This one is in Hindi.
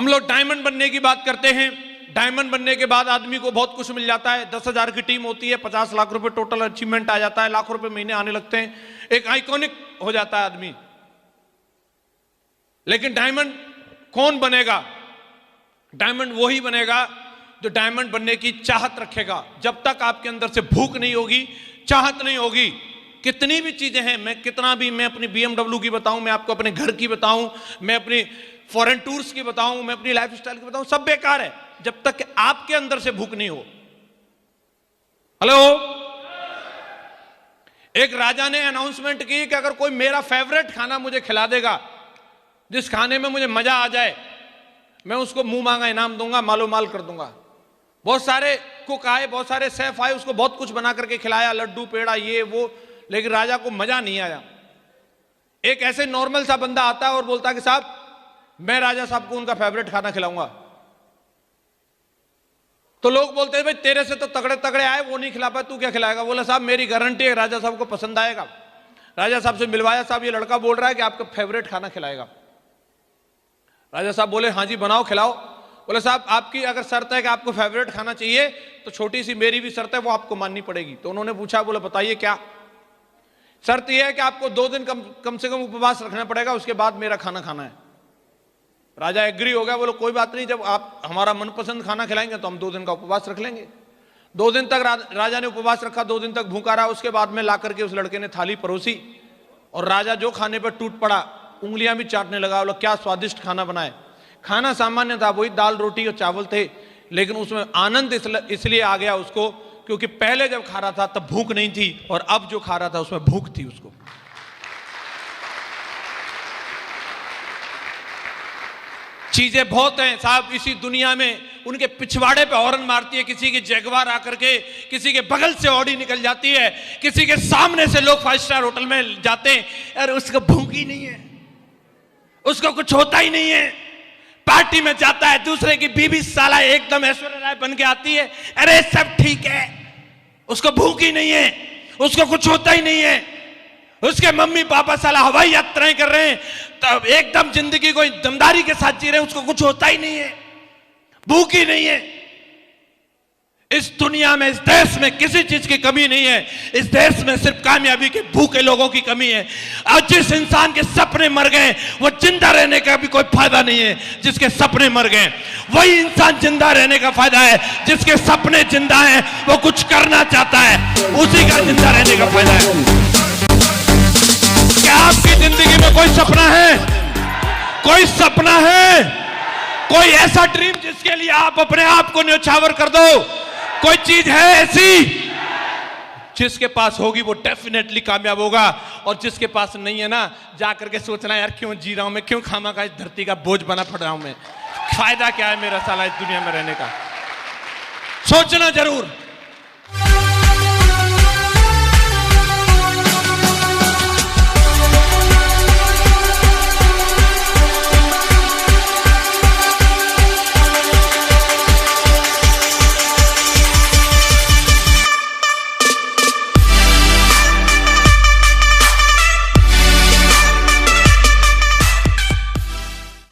हम लोग डायमंड बनने की बात करते हैं। डायमंड बनने के बाद आदमी को बहुत कुछ मिल जाता है। 10,000 की टीम होती है, 50 लाख रुपए टोटल अचीवमेंट आ जाता है, लाखों रुपए महीने आने लगते हैं, एक आइकॉनिक हो जाता है आदमी। लेकिन डायमंड कौन बनेगा? डायमंड वही बनेगा जो डायमंड बनने की चाहत रखेगा। जब तक आपके अंदर से भूख नहीं होगी, चाहत नहीं होगी, कितनी भी चीजें हैं, मैं अपनी BMW की बताऊं, मैं आपको अपने घर की बताऊं, मैं अपनी फॉरेन टूर्स की बताऊं, मैं अपनी लाइफस्टाइल की बताऊं, सब बेकार है जब तक कि आपके अंदर से भूख नहीं हो। हेलो, एक राजा ने अनाउंसमेंट की कि अगर कोई मेरा फेवरेट खाना मुझे खिला देगा, जिस खाने में मुझे मजा आ जाए, मैं उसको मुंह मांगा इनाम दूंगा, मालो माल कर दूंगा। बहुत सारे कुक आए, बहुत सारे शेफ आए, उसको बहुत कुछ बना करके खिलाया, लड्डू पेड़ा ये वो, लेकिन राजा को मजा नहीं आया। एक ऐसे नॉर्मल सा बंदा आता है और बोलता है कि साहब मैं राजा साहब को उनका फेवरेट खाना खिलाऊंगा। तो लोग बोलते हैं भाई तेरे से तो तगड़े तगड़े आए, वो नहीं खिला पाए, तू क्या खिलाएगा? बोला साहब मेरी गारंटी है राजा साहब को पसंद आएगा। राजा साहब से मिलवाया, साहब ये लड़का बोल रहा है कि आपका फेवरेट खाना खिलाएगा। राजा साहब बोले हाँ जी बनाओ खिलाओ। बोले साहब आपकी अगर शर्त है कि आपको फेवरेट खाना चाहिए तो छोटी सी मेरी भी शर्त है, वो आपको माननी पड़ेगी। तो उन्होंने पूछा, बोले बताइए क्या शर्त? यह है कि आपको 2 दिन कम से कम उपवास रखना पड़ेगा, उसके बाद मेरा खाना खाना है। राजा एग्री हो गया, बोलो कोई बात नहीं, जब आप हमारा मनपसंद खाना खिलाएंगे तो हम 2 दिन का उपवास रख लेंगे। 2 दिन तक राजा ने उपवास रखा, 2 दिन तक भूखा रहा। उसके बाद में ला करके उस लड़के ने थाली परोसी और राजा जो खाने पर टूट पड़ा, उंगलियां भी चाटने लगा। बोला क्या स्वादिष्ट खाना बनाए। खाना सामान्य था, वही दाल रोटी और चावल थे, लेकिन उसमें आनंद इसलिए आ गया उसको क्योंकि पहले जब खा रहा था तब भूख नहीं थी और अब जो खा रहा था उसमें भूख थी उसको। चीजें बहुत हैं साहब इसी दुनिया में, उनके पिछवाड़े पे हॉर्न मारती है, किसी की जैगवार आकर के, किसी के बगल से ऑडी निकल जाती है, किसी के सामने से लोग 5 स्टार होटल में जाते हैं और उसको भूख ही नहीं है, उसको कुछ होता ही नहीं है। पार्टी में जाता है, दूसरे की बीबी साला एकदम ऐश्वर्या राय बन के आती है, अरे सब ठीक है, उसको भूख ही नहीं है, उसको कुछ होता ही नहीं है। उसके मम्मी पापा साला हवाई यात्राएं कर रहे हैं, तब एकदम जिंदगी को दमदारी के साथ जी रहे हैं, उसको कुछ होता ही नहीं है, भूख ही नहीं है। इस दुनिया में, इस देश में किसी चीज की कमी नहीं है। इस देश में सिर्फ कामयाबी के भूखे लोगों की कमी है। और जिस इंसान के सपने मर गए वो जिंदा रहने का भी कोई फायदा नहीं है। जिसके सपने मर गए वही इंसान जिंदा रहने का फायदा है। जिसके सपने जिंदा हैं वो कुछ करना चाहता है, उसी का जिंदा रहने का फायदा है। क्या आपकी जिंदगी में कोई सपना है? कोई सपना है? कोई ऐसा ड्रीम जिसके लिए आप अपने आप को न्यौछावर कर दो? कोई चीज है ऐसी? जिसके पास होगी वो डेफिनेटली कामयाब होगा, और जिसके पास नहीं है ना, जाकर के सोचना यार क्यों जी रहा हूं मैं, क्यों खामा का इस धरती का बोझ बना पड़ रहा हूं मैं, फायदा क्या है मेरा साला इस दुनिया में रहने का। सोचना जरूर।